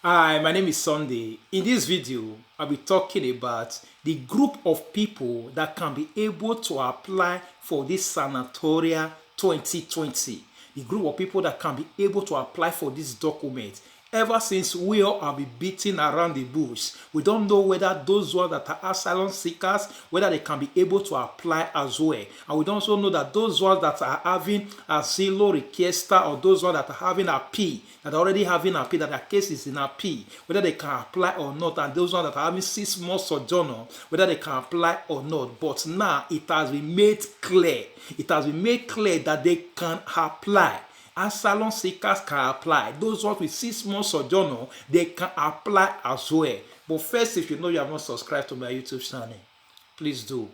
Hi, my name is Sunday. In this video, I'll be talking about the group of people that can be able to apply for this Sanatoria 2020. The group of people that can be able to apply for this document. Ever since we all have been beating around the bush, we don't know whether those ones that are asylum seekers, whether they can be able to apply as well. And we don't also know that those ones that are having asylum requester or those ones that are having appeal, that are already having appeal, that their case is in appeal, whether they can apply or not. And those ones that are having 6 months sojourner, whether they can apply or not. But now it has been made clear. It has been made clear that they can apply. Asylum seekers can apply. Those ones with 6 months sojourner, they can apply as well. But first, if you know you have not subscribed to my YouTube channel, please do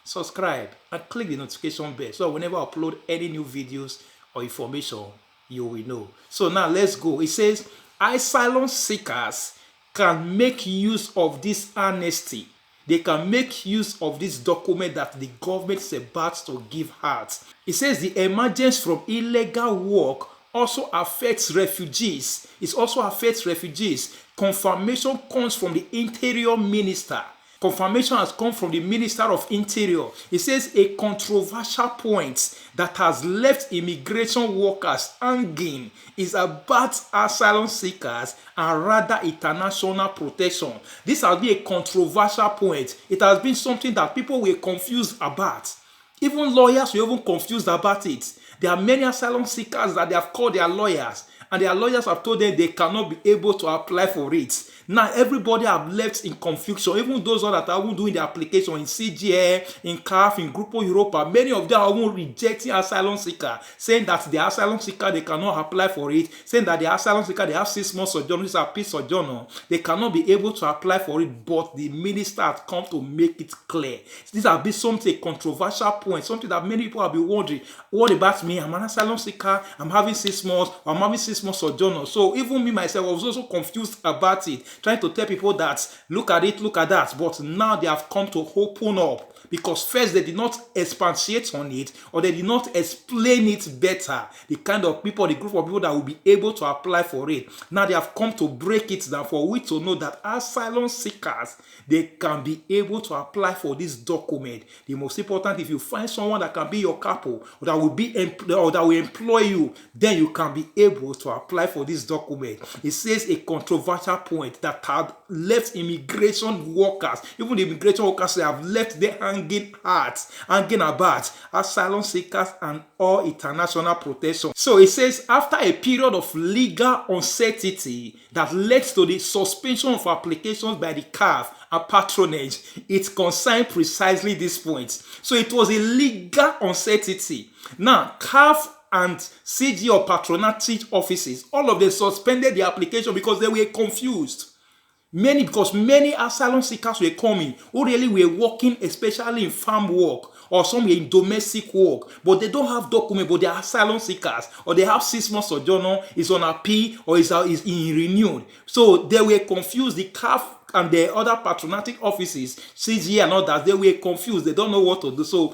subscribe and click the notification bell so whenever I upload any new videos or information, you will know. So now let's go. It says asylum seekers can make use of this amnesty. They can make use of this document that the government is about to give out. It says the emergence from illegal work also affects refugees. It also affects refugees. Confirmation comes from the Interior Minister. Confirmation has come from the Minister of Interior. It says a controversial point that has left immigration workers hanging is about asylum seekers and rather international protection. This has been a controversial point. It has been something that people were confused about. Even lawyers were even confused about it. There are many asylum seekers that they have called their lawyers, and their lawyers have told them they cannot be able to apply for it. Now everybody have left in confusion. Even those that are even doing the application in CGA, in CAF, in Grupo Europa, many of them are even rejecting asylum seeker, saying that the asylum seeker they cannot apply for it, saying that the asylum seeker they have 6 months sojourner, this is a peace sojourner, they cannot be able to apply for it. But the minister has come to make it clear. This has been something, a controversial point, something that many people have been wondering. What about me? I'm an asylum seeker. I'm having 6 months. Or I'm having 6 months sojourner. So even me myself, I was also confused about it, trying to tell people that look at it, look at that. But now they have come to open up, because first they did not expatiate on it, or they did not explain it better. The kind of people, the group of people that will be able to apply for it. Now they have come to break it down for we to know that asylum seekers, they can be able to apply for this document. The most important, if you find someone that can be your couple, or that will be or that will employ you, then you can be able to apply for this document. It says a controversial point that had left immigration workers, even the immigration workers, they have left their hanging about asylum seekers and all international protection. So it says after a period of legal uncertainty that led to the suspension of applications by the CAF and patronage, it concerned precisely this point. So it was a legal uncertainty. Now CAF and CG or patronage offices, all of them suspended the application because they were confused. Because many asylum seekers were coming who really were working, especially in farm work or some were in domestic work, but they don't have document, but they are asylum seekers, or they have 6 months sojourner, is on appeal, or is in renewed. So they were confused. The CAF and the other patronatic offices, CG and others, they were confused. They don't know what to do. So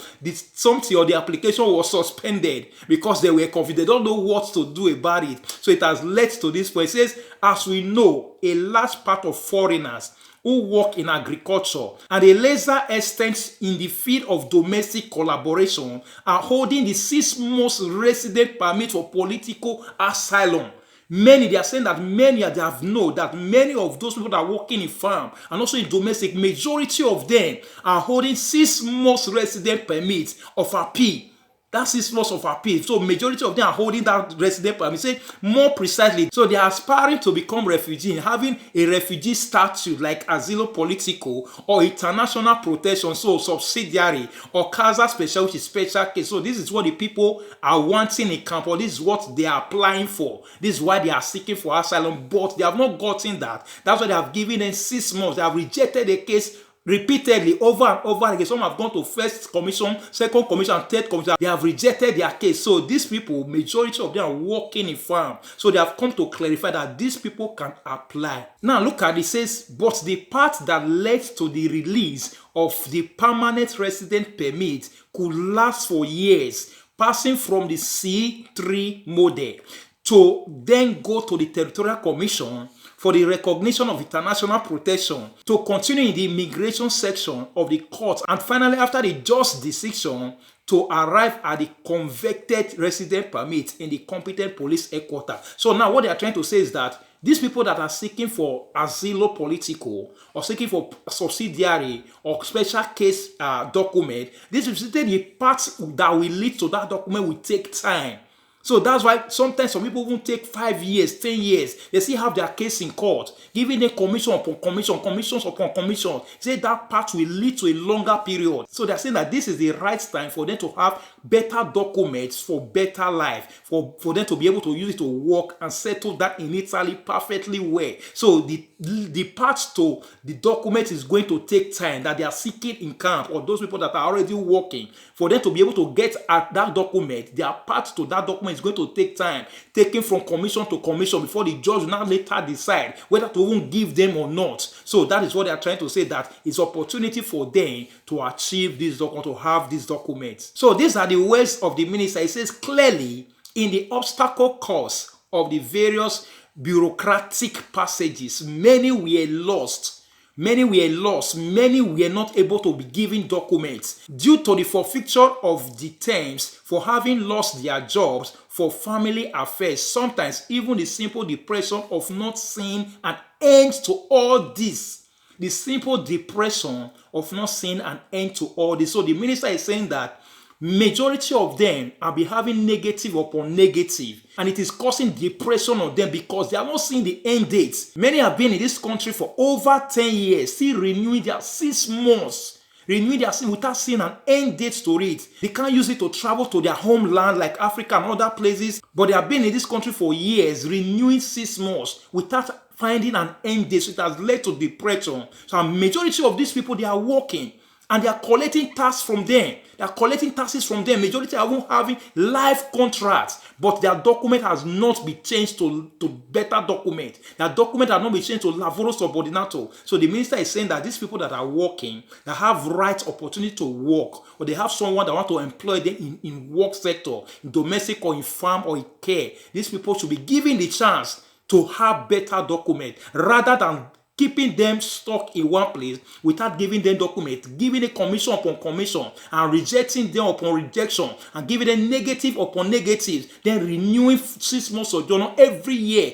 something or the application was suspended because they were confused. They don't know what to do about it. So it has led to this point. It says, as we know, a large part of foreigners who work in agriculture and a lesser extent in the field of domestic collaboration are holding the 6 months resident permit for political asylum. Many, they are saying that many, they have known that many of those people that are working in farm and also in domestic, majority of them are holding 6 months resident permit of appeal. That's 6 months of appeal. So majority of them are holding that resident permit. Say more precisely, so they are aspiring to become refugee, having a refugee statute like asylum political or international protection, so subsidiary, or casa special, which is special case. So this is what the people are wanting in camp, or this is what they are applying for. This is why they are seeking for asylum, but they have not gotten that. That's why they have given them 6 months. They have rejected the case repeatedly, over and over again. Some have gone to first commission, second commission, third commission. They have rejected their case. So these people, majority of them are working in farm. So they have come to clarify that these people can apply. Now look at it. It says, but the part that led to the release of the permanent resident permit could last for years, passing from the C3 model to then go to the territorial commission for the recognition of international protection to continue in the immigration section of the court, and finally, after the just decision, to arrive at the convicted resident permit in the competent police headquarters. So now what they are trying to say is that these people that are seeking for asylum political or seeking for subsidiary or special case document, this is the part that will lead to that document will take time. So that's why sometimes some people won't take 5 years, 10 years. They still have their case in court, giving them commission upon commission, commissions upon commission. Say that part will lead to a longer period. So they're saying that this is the right time for them to have better documents for better life, for them to be able to use it to work and settle that in Italy perfectly well. So the part to the document is going to take time that they are seeking in camp, or those people that are already working, for them to be able to get at that document, their part to that document is going to take time, taking from commission to commission before the judge will now later decide whether to even give them or not. So that is what they are trying to say, that it's opportunity for them to achieve this document, to have these documents. So these are the words of the minister. It says clearly, in the obstacle course of the various bureaucratic passages, many were lost. Many were not able to be given documents due to the forfeiture of the terms for having lost their jobs, for family affairs, sometimes even the simple depression of not seeing an end to all this. The simple depression of not seeing an end to all this. So the minister is saying that majority of them are be having negative upon negative, and it is causing depression on them because they are not seeing the end date. Many have been in this country for over 10 years, still renewing their 6 months, renewing their sin without seeing an end date to it. They can't use it to travel to their homeland like Africa and other places, but they have been in this country for years, renewing 6 months without finding an end date. So it has led to depression. So a majority of these people, they are working and they are collecting taxes from them. They are collecting taxes from them. Majority are even having life contracts, but their document has not been changed to better document. Their document has not been changed to lavoro subordinato. So the minister is saying that these people that are working, that have right opportunity to work, or they have someone that want to employ them in work sector, in domestic or in farm or in care, these people should be given the chance to have better document rather than keeping them stuck in one place without giving them documents, giving a commission upon commission, and rejecting them upon rejection, and giving them negative upon negative, then renewing 6 months of journal every year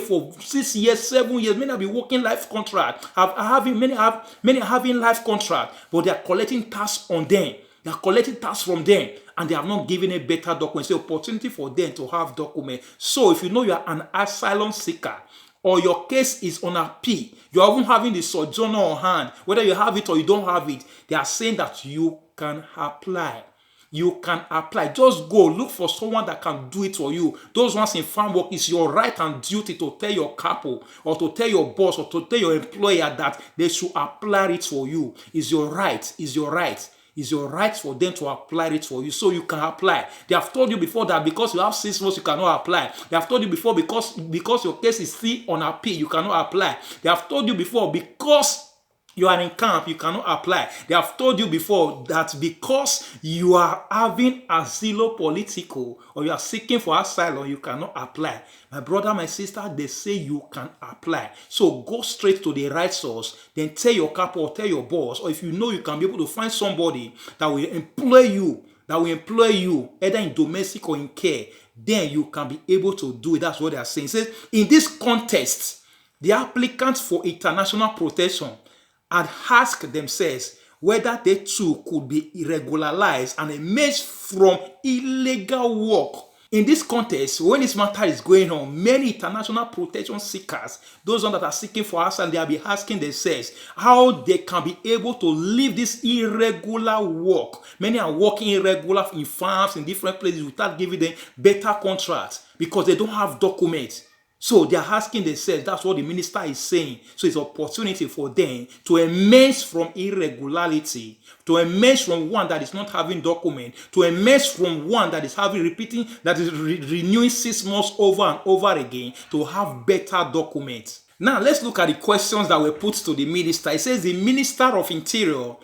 for 6 years, 7 years. Many have been working life contract, many are having life contract, but they are collecting tasks on them. They are collecting tasks from them, and they have not given a better document. So opportunity for them to have documents. So if you know you are an asylum seeker, or your case is on appeal, you are even having the sojourner on hand, whether you have it or you don't have it, they are saying that you can apply. You can apply. Just go look for someone that can do it for you. Those ones in farm work, is your right and duty to tell your couple or to tell your boss or to tell your employer that they should apply it for you. Is your right. Is your right. It's your right for them to apply it for you, so you can apply. They have told you before that because you have 6 months, you cannot apply. They have told you before because your case is still on appeal, you cannot apply. They have told you before because you are in camp, you cannot apply. They have told you before that because you are having asylum political or you are seeking for asylum, you cannot apply. My brother, my sister, they say you can apply. So go straight to the right source, then tell your couple or tell your boss, or if you know you can be able to find somebody that will employ you, either in domestic or in care, then you can be able to do it. That's what they are saying. It says, in this context, the applicants for international protection had asked themselves whether they too could be regularized and emerge from illegal work. In this context, when this matter is going on, many international protection seekers, those ones that are seeking for asylum, they will be asking themselves how they can be able to leave this irregular work. Many are working irregular in farms, in different places, without giving them better contracts because they don't have documents. So they are asking themselves, that's what the minister is saying. So it's an opportunity for them to emerge from irregularity, to emerge from one that is not having document, to emerge from one that is renewing 6 months over and over again, to have better documents. Now let's look at the questions that were put to the minister. It says the Minister of Interior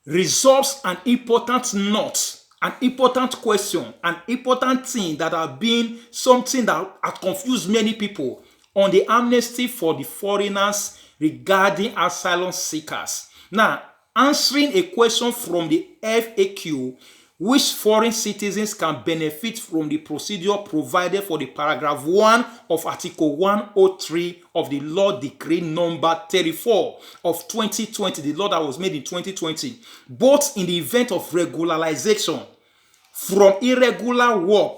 resolves an important note, an important question, an important thing that have been something that has confused many people on the amnesty for the foreigners regarding asylum seekers. Now, answering a question from the FAQ, which foreign citizens can benefit from the procedure provided for the paragraph 1 of Article 103 of the Law Decree number 34 of 2020, the law that was made in 2020, both in the event of regularization from irregular work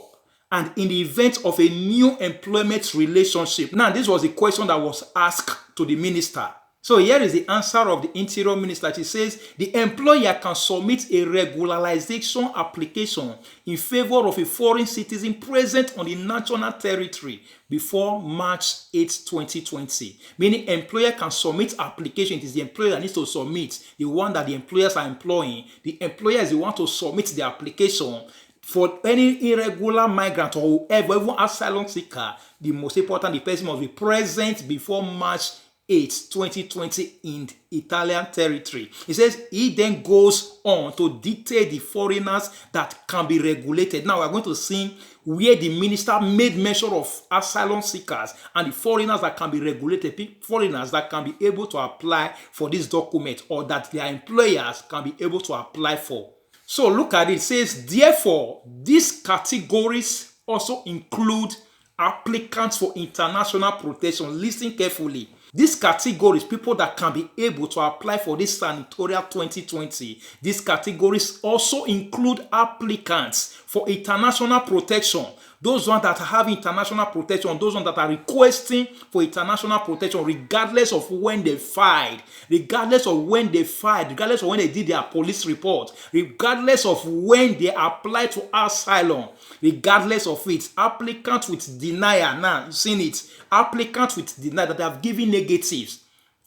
and in the event of a new employment relationship. Now, this was the question that was asked to the minister. So here is the answer of the Interior Minister. She says the employer can submit a regularization application in favor of a foreign citizen present on the national territory before March 8, 2020. Meaning employer can submit application. It is the employer that needs to submit, the one that the employers are employing. The employer is the one to submit the application for any irregular migrant or whoever, even asylum seeker. The most important, the person must be present before March 8, 2020 in Italian territory. He says he then goes on to detail the foreigners that can be regulated. Now we're going to see where the minister made mention of asylum seekers and the foreigners that can be regulated, foreigners that can be able to apply for this document or that their employers can be able to apply for. So look at it. It says, therefore, these categories also include applicants for international protection. Listen carefully. These categories, people that can be able to apply for this Sanatoria 2020, these categories also include applicants for international protection. Those ones that have international protection, those ones that are requesting for international protection, regardless of when they filed, regardless of when they filed, regardless of when they did their police report, regardless of when they applied to asylum, regardless of it, applicants with denial, now you've seen it, applicants with denial that they have given negatives.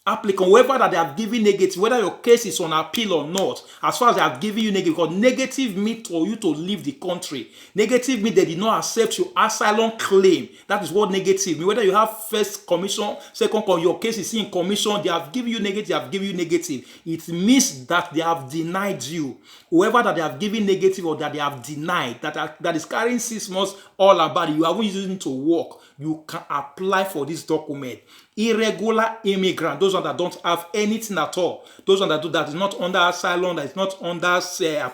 Applicant, whoever that they have given negative, whether your case is on appeal or not, as far as they have given you negative, because negative means for you to leave the country. Negative means they did not accept your asylum claim. That is what negative means. Whether you have first commission, second commission, your case is in commission, they have given you negative, they have given you negative. It means that they have denied you. Whoever that they have given negative or that they have denied, that is carrying 6 months all about it, you haven't used it to work, you can apply for this document. Irregular immigrant, those ones that don't have anything at all, those ones that is not under asylum, that is not under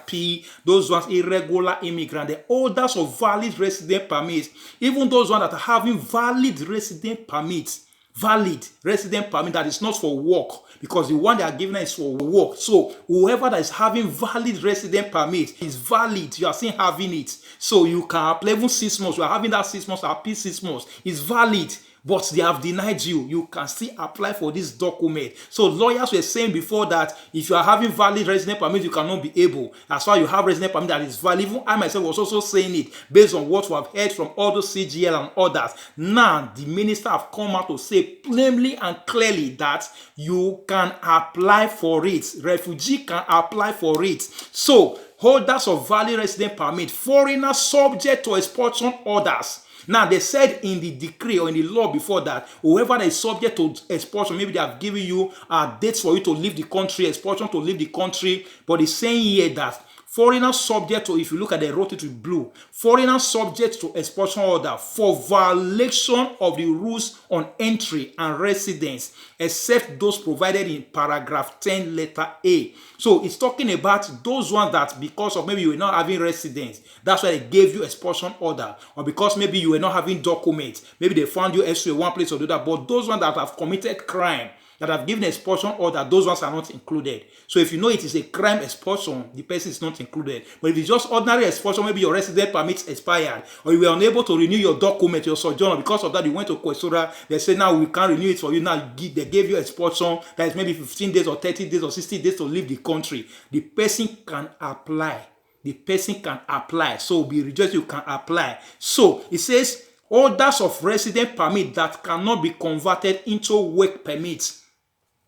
P, those ones irregular immigrant, the holders of valid resident permits, even those ones that are having valid resident permits, that is not for work, because the one they are given is for work. So whoever that is having valid resident permit is valid, you are still having it, so you can apply. Even 6 months, you are having that 6 months, appeal 6 months, is valid, but they have denied you, you can still apply for this document. So lawyers were saying before that if you are having valid resident permit, you cannot be able. As far as you have resident permit that is valid, even I myself was also saying it based on what we have heard from all the CGL and others. Now the minister have come out to say plainly and clearly that you can apply for it. Refugee can apply for it. So holders of valid resident permit, foreigners subject to expulsion orders. Now, they said in the decree or in the law before that, whoever is subject to expulsion, maybe they have given you dates for you to leave the country, expulsion to leave the country, but it's saying here that foreigners subject to, if you look at the wrote it with blue, foreigners subject to expulsion order for violation of the rules on entry and residence, except those provided in paragraph 10 letter A. So it's talking about those ones that because of maybe you were not having residence, that's why they gave you expulsion order, or because maybe you were not having documents, maybe they found you elsewhere one place or the other, but those ones that have committed crime, that have given expulsion order, those ones are not included. So if you know it is a crime expulsion, the person is not included. But if it's just ordinary expulsion, maybe your resident permit expired, or you were unable to renew your document, your sojourner, because of that you went to Questura, they say now we can't renew it for you, now they gave you expulsion, that is maybe 15 days or 30 days or 60 days to leave the country. The person can apply. The person can apply. So be rejoiced, you can apply. So it says, holders of resident permit that cannot be converted into work permits.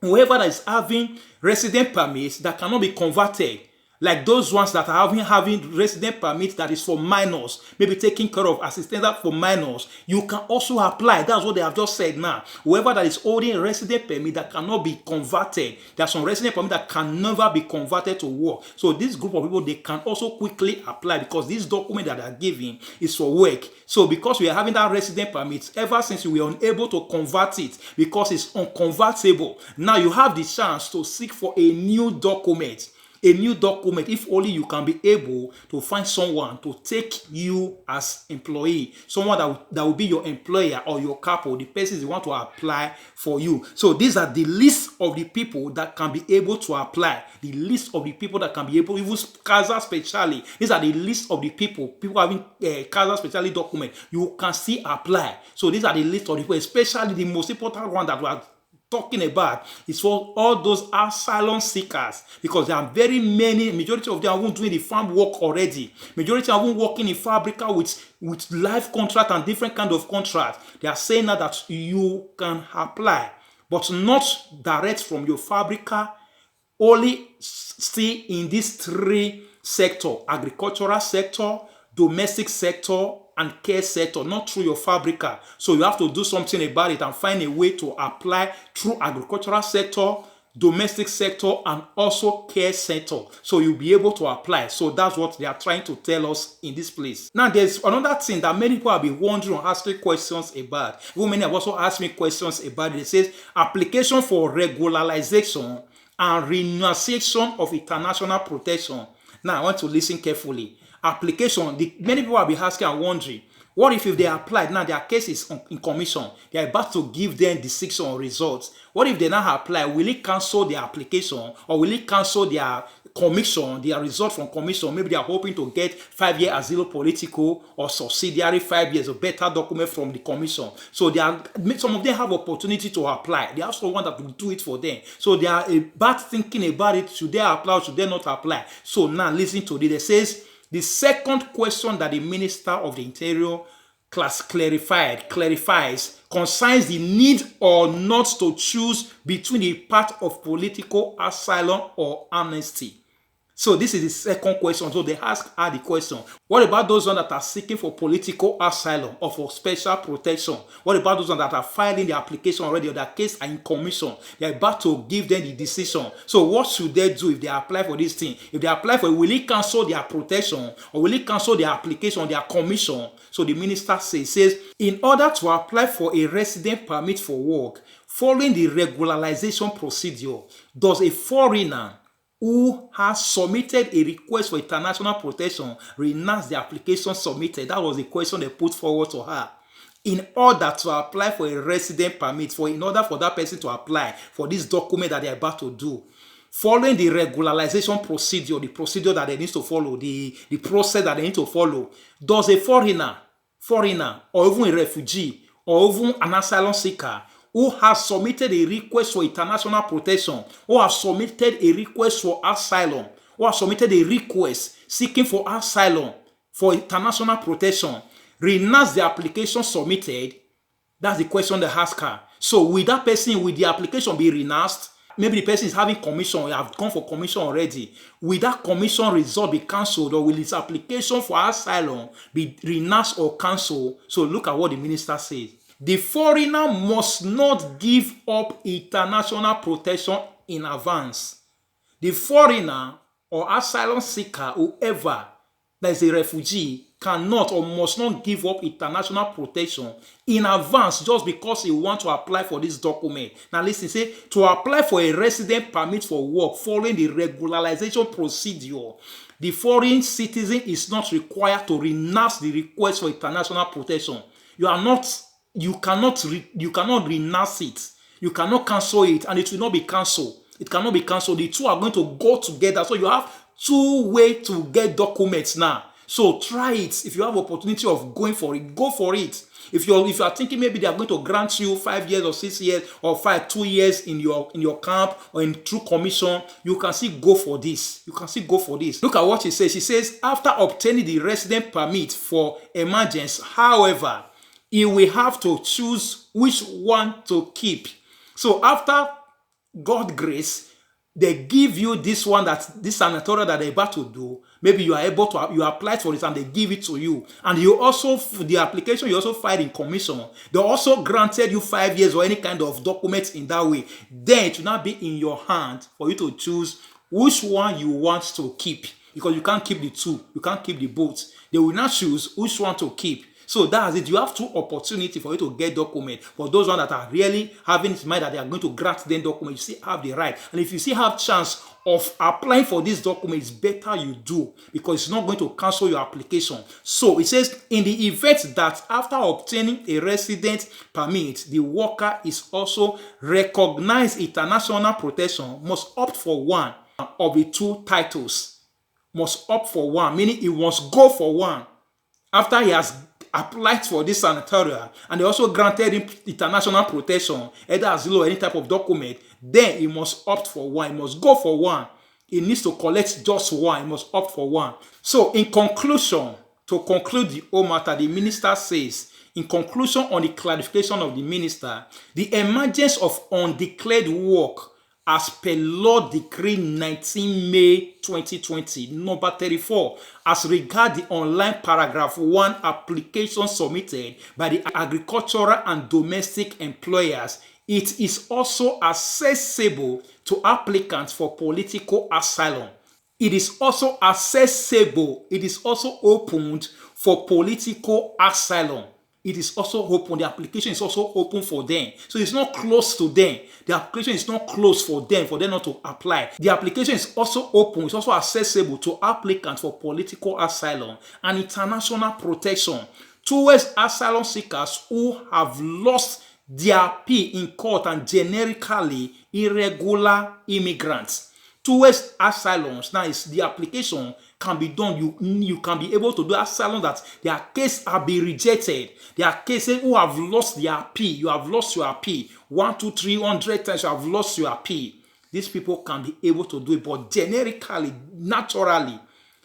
Whoever that is having resident permits that cannot be converted, Like those ones that are having resident permit that is for minors, maybe taking care of assistance for minors, you can also apply. That's what they have just said now. Whoever that is holding a resident permit that cannot be converted, there's some resident permit that can never be converted to work. So this group of people, they can also quickly apply because this document that they are giving is for work. So because we are having that resident permit, ever since we were unable to convert it because it's unconvertible, now you have the chance to seek for a new document. A new document, if only you can be able to find someone to take you as employee, someone that will be your employer or your couple, the person you want to apply for you. So these are the list of the people that can be able to apply. The list of the people that can be able, even Casa Speciali. These are the list of the people having Casa Speciali document. You can still apply. So these are the list of the people, especially the most important one that we are talking about is for all those asylum seekers, because there are very many, majority of them are doing the farm work already. Majority are working in Fabrica with live contract and different kind of contract. They are saying now that you can apply, but not direct from your Fabrica, only stay in these three sectors: agricultural sector, domestic sector, and care sector, not through your Fabrica. So you have to do something about it and find a way to apply through agricultural sector, domestic sector, and also care sector. So you'll be able to apply. So that's what they are trying to tell us in this place. Now, there's another thing that many people have been wondering or asking questions about. Even many have also asked me questions about it. It says application for regularization and renunciation of international protection. Now, I want to listen carefully. Application, many people will be asking and wondering, what if they applied, now their case is in commission, they are about to give them decision or results. What if they now apply? Will it cancel their application, or will it cancel their commission, their result from commission? Maybe they are hoping to get 5-year asylum political or subsidiary 5 years, a better document from the commission. So some of them have opportunity to apply. They have someone that will do it for them. So they are about thinking about it. Should they apply or should they not apply? So now listen to this. It says, the second question that the Minister of the Interior clarifies concerns the need or not to choose between a path of political asylum or amnesty. So this is the second question. So they ask her the question, what about those ones that are seeking for political asylum or for special protection? What about those ones that are filing the application already or their case are in commission? They are about to give them the decision. So what should they do if they apply for this thing? If they apply for it, will it cancel their protection or will it cancel their application, their commission? So the minister says, in order to apply for a resident permit for work, following the regularization procedure, does a foreigner who has submitted a request for international protection renounce the application submitted? That was the question they put forward to her. In order to apply for a resident permit, in order for that person to apply for this document that they're about to do, following the regularization procedure, the procedure that they need to follow, the process that they need to follow, does a foreigner, or even a refugee, or even an asylum seeker who has submitted a request for international protection, who has submitted a request for asylum, who has submitted a request seeking for asylum, for international protection, renounce the application submitted? That's the question they ask her. So will that person, will the application be renounced? Maybe the person is having commission, or have gone for commission already. Will that commission result be cancelled, or will his application for asylum be renounced or cancelled? So look at what the minister says. The foreigner must not give up international protection in advance. The foreigner or asylum seeker, whoever that is a refugee, cannot or must not give up international protection in advance just because he wants to apply for this document. Now listen, say, to apply for a resident permit for work following the regularization procedure, the foreign citizen is not required to renounce the request for international protection. You cannot renounce it. You cannot cancel it, and it will not be cancelled. It cannot be cancelled. The two are going to go together. So you have two ways to get documents now. So try it. If you have opportunity of going for it, go for it. If you are thinking maybe they are going to grant you 5 years or 6 years or 2 years in your camp or in through commission, you can still go for this. You can still go for this. Look at what she says. She says, after obtaining the resident permit for emergence, however, you will have to choose which one to keep. So after God's grace, they give you this one, that this sanatoria that they're about to do, maybe you are able to, you applied for it and they give it to you, and you also, the application you also filed in commission, they also granted you 5 years or any kind of documents in that way, then it will not be in your hand for you to choose which one you want to keep, because you can't keep the two, you can't keep the both. They will not choose which one to keep. So that's it. You have two opportunities for you to get document. For those ones that are really having in mind that they are going to grant them document, you still have the right. And if you still have chance of applying for this document, it's better you do, because it's not going to cancel your application. So it says, in the event that after obtaining a resident permit, the worker is also recognized international protection, must opt for one of the two titles. Must opt for one, meaning he must go for one after he has applied for this sanatoria, and they also granted him international protection, either asylum or any type of document. Then he must opt for one. He must go for one. He needs to collect just one. He must opt for one. So in conclusion, to conclude the whole matter, the minister says, in conclusion on the clarification of the minister, the emergence of undeclared work as per Law Decree 19 May 2020, number 34, as regard the online paragraph 1 application submitted by the agricultural and domestic employers, it is also accessible to applicants for political asylum. It is also accessible. It is also opened for political asylum. It is also open. The application is also open for them. So it's not closed to them. The application is not closed for them not to apply. The application is also open. It's also accessible to applicants for political asylum and international protection towards asylum seekers who have lost their plea in court and generically irregular immigrants. Towards asylums, now is the application can be done. You can be able to do asylum that their case have been rejected. There are cases who have lost their plea. You have lost your plea 1, 2, 300 times. You have lost your plea. These people can be able to do it, but generically, naturally,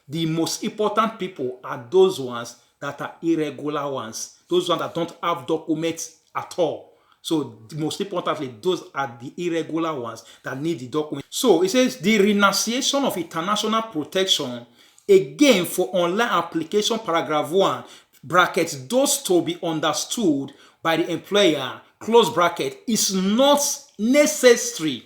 the most important people are those ones that are irregular ones. Those ones that don't have documents at all. So most importantly, those are the irregular ones that need the document. So it says the renunciation of international protection, again for online application, paragraph 1, brackets, those to be understood by the employer, close bracket, is not necessary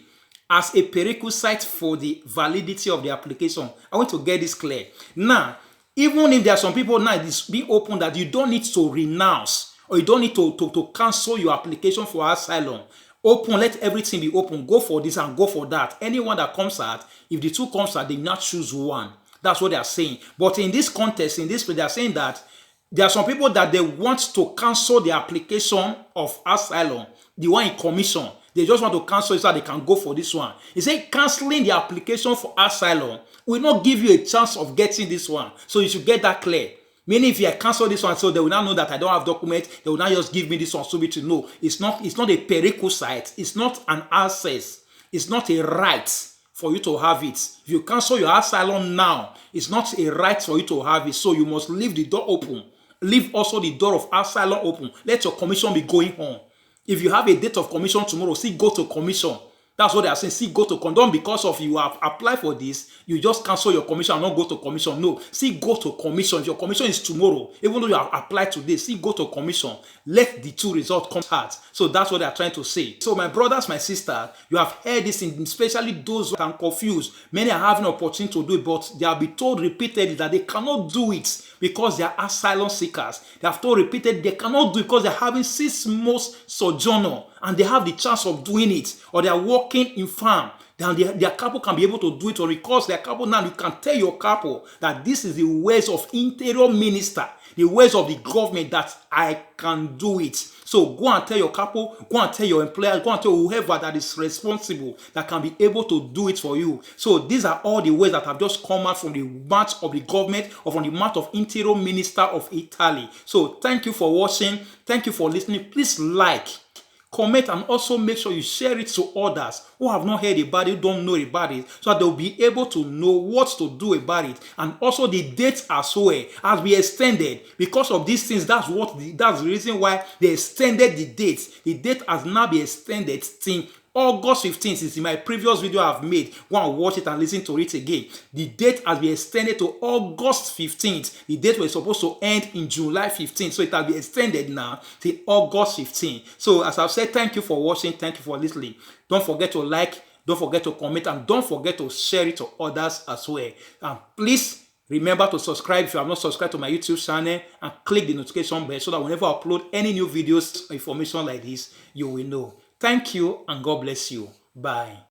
as a prerequisite for the validity of the application. I want to get this clear. Now, even if there are some people now, it's being open that you don't need to renounce, or you don't need to cancel your application for asylum. Open, let everything be open. Go for this and go for that. Anyone that comes out, if the two comes out, they not choose one. That's what they are saying. But in this context, in this, they are saying that there are some people that they want to cancel the application of asylum, the one in commission. They just want to cancel it so they can go for this one. He said canceling the application for asylum will not give you a chance of getting this one. So you should get that clear. Meaning if you cancel this one, so they will now know that I don't have documents, they will now just give me this one so me to know. It's not a prerequisite, it's not an access, it's not a right for you to have it. If you cancel your asylum now, it's not a right for you to have it. So you must leave the door open. Leave also the door of asylum open. Let your commission be going on. If you have a date of commission tomorrow, see, go to commission. That's what they are saying. See, go to condom because of you have applied for this. You just cancel your commission and not go to commission. No, see, go to commission. If your commission is tomorrow, even though you have applied today, see, go to commission. Let the two results come out. So that's what they are trying to say. So my brothers, my sisters, you have heard this, especially those who are confused. Many are having an opportunity to do it, but they have been told repeatedly that they cannot do it because they are asylum seekers. They have told repeatedly they cannot do it because they are having 6 months sojourner and they have the chance of doing it, or they are working in farm. Then their couple can be able to do it, or because their couple now, you can tell your couple that this is the ways of interior minister, the ways of the government, that I can do it. So go and tell your couple, go and tell your employer, go and tell whoever that is responsible that can be able to do it for you. So these are all the ways that have just come out from the mouth of the government, or from the mouth of interior minister of Italy. So thank you for watching. Thank you for listening. Please like, comment, and also make sure you share it to others who have not heard about it, who don't know about it, so that they'll be able to know what to do about it. And also the date as well has been extended because of these things. That's the reason why they extended the date. The date has now been extended till August 15th is in my previous video I've made. Go and watch it and listen to it again. The date has been extended to August 15th. The date was supposed to end in July 15th. So it has been extended now till August 15th. So as I've said, thank you for watching. Thank you for listening. Don't forget to like, don't forget to comment, and don't forget to share it to others as well. And please remember to subscribe if you have not subscribed to my YouTube channel, and click the notification bell so that whenever I upload any new videos or information like this, you will know. Thank you and God bless you. Bye.